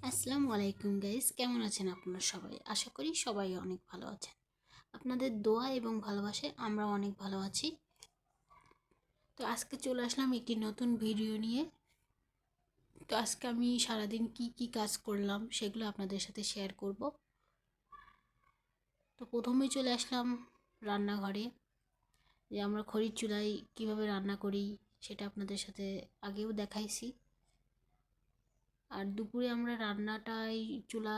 আসসালামু আলাইকুম গাইস, কেমন আছেন আপনারা সবাই? আশা করি সবাই অনেক ভালো আছেন। আপনাদের দোয়া এবং ভালোবাসায় আমরা অনেক ভালো আছি। তো আজকে চলে আসলাম একটি নতুন ভিডিও নিয়ে। তো আজকে আমি সারাদিন কি কাজ করলাম সেগুলো আপনাদের সাথে শেয়ার করব। তো প্রথমেই চলে আসলাম রান্নাঘরে, যে আমরা খড়ির চুলায় কিভাবে রান্না করি সেটা আপনাদের সাথে আগেও দেখাইছি। আর দুপুরে আমরা রান্নাটাই চুলা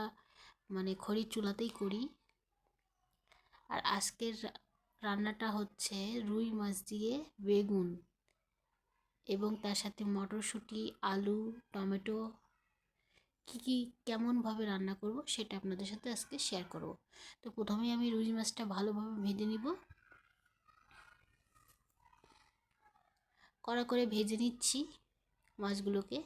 মানে খড়ির চুলাতেই করি। আর আজকের রান্নাটা হচ্ছে রুই মাছ দিয়ে বেগুন এবং তার সাথে মটরশুঁটি, আলু, টমেটো কী কেমনভাবে রান্না করব সেটা আপনাদের সাথে আজকে শেয়ার করব। তো প্রথমেই আমি রুই মাছটা ভালোভাবে ভেজে নিব। কড়া করে ভেজে নিচ্ছি মাছগুলোকে।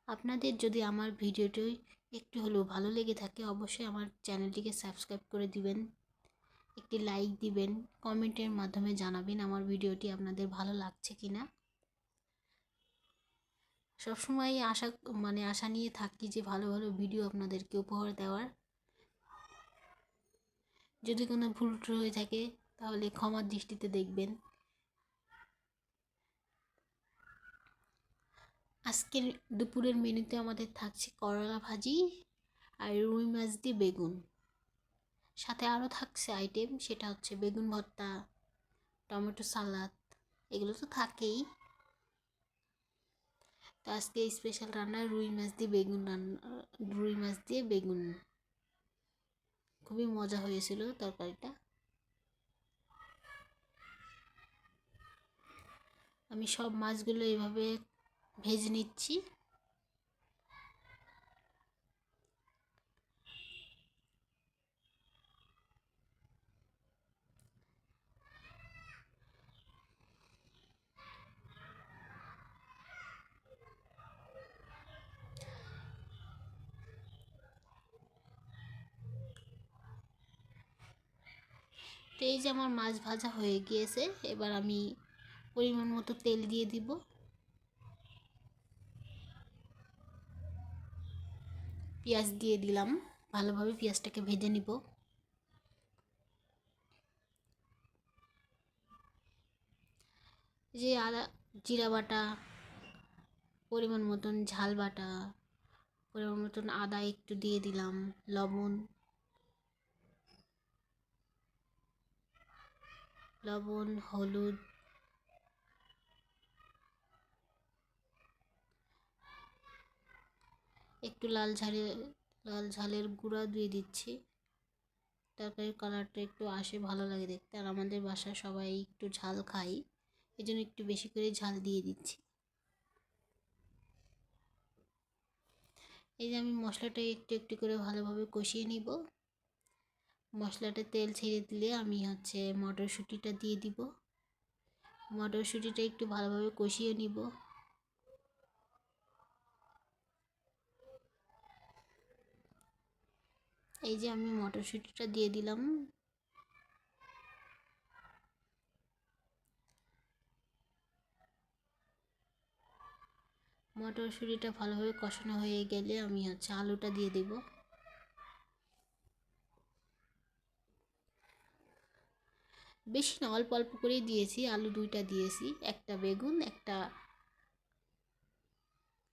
আপনাদের যদি আমার ভিডিওটি একটু হলেও ভালো লেগে থাকে অবশ্যই আমার চ্যানেলটিকে সাবস্ক্রাইব করে দিবেন, একটি লাইক দিবেন, কমেন্টের মাধ্যমে জানাবেন আমার ভিডিওটি আপনাদের ভালো লাগছে কিনা। সবসময় আশা নিয়ে থাকি যে ভালো ভালো ভিডিও আপনাদেরকে উপহার দেওয়ার। যদি কোনো ভুল হয়ে থাকে তাহলে ক্ষমার দৃষ্টিতে দেখবেন। আজকের দুপুরের মেনুতে আমাদের থাকছে করলা ভাজি আর রুই মাছ দিয়ে বেগুন। সাথে আরও থাকছে আইটেম, সেটা হচ্ছে বেগুন ভর্তা, টমেটো সালাদ, এগুলো তো থাকেই। তো আজকে স্পেশাল রান্না রুই মাছ দিয়ে বেগুন। খুবই মজা হয়েছিল তরকারিটা। আমি সব মাছগুলো এভাবে ভেজে নিচ্ছি। তো এই যে আমার মাছ ভাজা হয়ে গিয়েছে, এবার আমি পরিমাণ মতো তেল দিয়ে দিব। পেঁয়াজ দিয়ে দিলাম, ভালোভাবে পেঁয়াজটাকে ভেজে নিব। যে আদা জিরা বাটা, পরিমাণ মতন ঝাল বাটা, পরিমাণ মতন আদা একটু দিয়ে দিলাম, লবণ, হলুদ, একটু লাল ঝালের গুঁড়া দিয়ে দিচ্ছি। তরকারির কালারটা একটু আসে, ভালো লাগে দেখতে। আর আমাদের বাসায় সবাই একটু ঝাল খাই, এই জন্য একটু বেশি করে ঝাল দিয়ে দিচ্ছি। এই যে আমি মশলাটা একটু একটু করে ভালোভাবে কষিয়ে নিব। মশলাটা তেল ছেড়ে দিলে আমি মটরশুঁটিটা দিয়ে দিব। মটরশুঁটিটা একটু ভালোভাবে কষিয়ে নিব। এই যে আমি মটরশুঁটিটা দিয়ে দিলাম। মটরশুঁটিটা ভালোভাবে কষানো হয়ে গেলে আমি আলুটা দিয়ে দেব। বেশি না, অল্প অল্প করেই দিয়েছি। আলু দুইটা দিয়েছি, একটা বেগুন,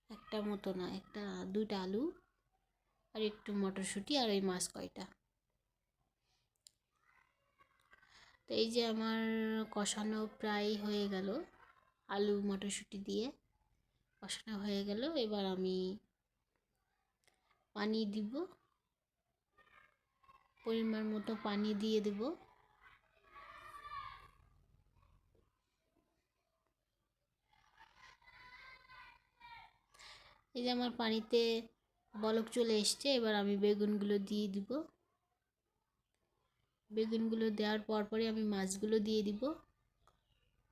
একটা মতো না, দুইটা আলু আর একটু মটরশুঁটি আর ওই মাছ কয়টা। তো এই যে আমার কষানো প্রায় হয়ে গেল, আলু মটরশুঁটি দিয়ে কষানো হয়ে গেল। এবার আমি পানি দিব, পরিমাণ মতো পানি দিয়ে দেব। এই যে আমার পানিতে বলক চলে এসছে, এবার আমি বেগুনগুলো দিয়ে দিব। বেগুনগুলো দেওয়ার পরপরই আমি মাছগুলো দিয়ে দিব,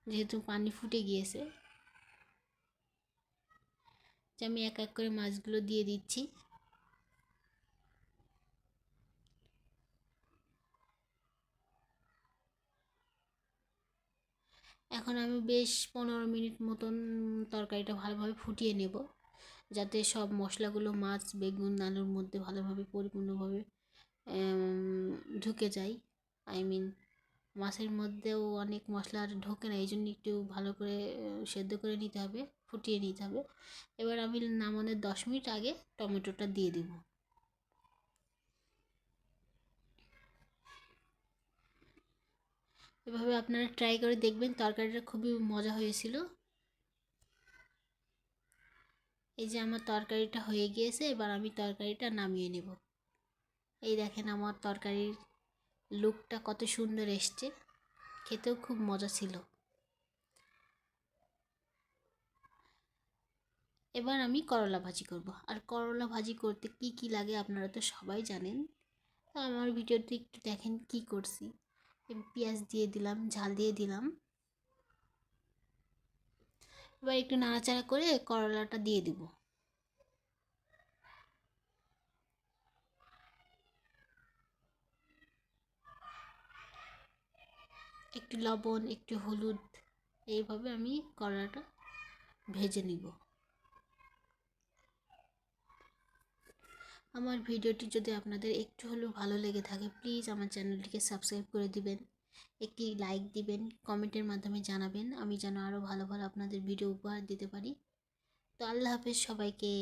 যেহেতু পানি ফুটে গিয়েছে। যে আমি এক এক করে মাছগুলো দিয়ে দিচ্ছি। এখন আমি বেশ 15 মিনিট মতন তরকারিটা ভালোভাবে ফুটিয়ে নেব, যাতে সব মশলাগুলো মাছ, বেগুন, আলুর মধ্যে ভালোভাবে পরিপূর্ণভাবে ঢুকে যায়। আই মিন মাছের মধ্যেও অনেক মশলা আর ঢোকে না, এই জন্য একটু ভালো করে সেদ্ধ করে নিতে হবে, ফুটিয়ে নিতে হবে। এবার আমি নামানোর 10 মিনিট আগে টমেটোটা দিয়ে দেব। এভাবে আপনারা ট্রাই করে দেখবেন, তরকারিটা খুবই মজা হয়েছিল। এই যে আমার তরকারিটা হয়ে গিয়েছে, এবার আমি তরকারিটা নামিয়ে নেব। এই দেখেন আমার তরকারির লুকটা কত সুন্দর এসছে, খেতেও খুব মজা ছিল। এবার আমি করলা ভাজি করব, আর করলা ভাজি করতে কি কি লাগে আপনারা তো সবাই জানেন। তো আমার ভিডিওটি একটু দেখেন কি করছি। পেঁয়াজ দিয়ে দিলাম, ঝাল দিয়ে দিলাম। এবার একটু নাড়াচাড়া করে করলাটা দিয়ে দিব। একটু লবণ, একটু হলুদ, এইভাবে আমি করলাটা ভেজে নিব। আমার ভিডিওটি যদি আপনাদের একটু হলেও ভালো লেগে থাকে, প্লিজ আমার চ্যানেলটিকে সাবস্ক্রাইব করে দিবেন, একটি লাইক দিবেন, কমেন্টের মাধ্যমে জানাবেন, আমি যেন আরও ভালো ভালো আপনাদের ভিডিও উপহার দিতে পারি। তো আল্লাহ হাফেজ সবাইকে।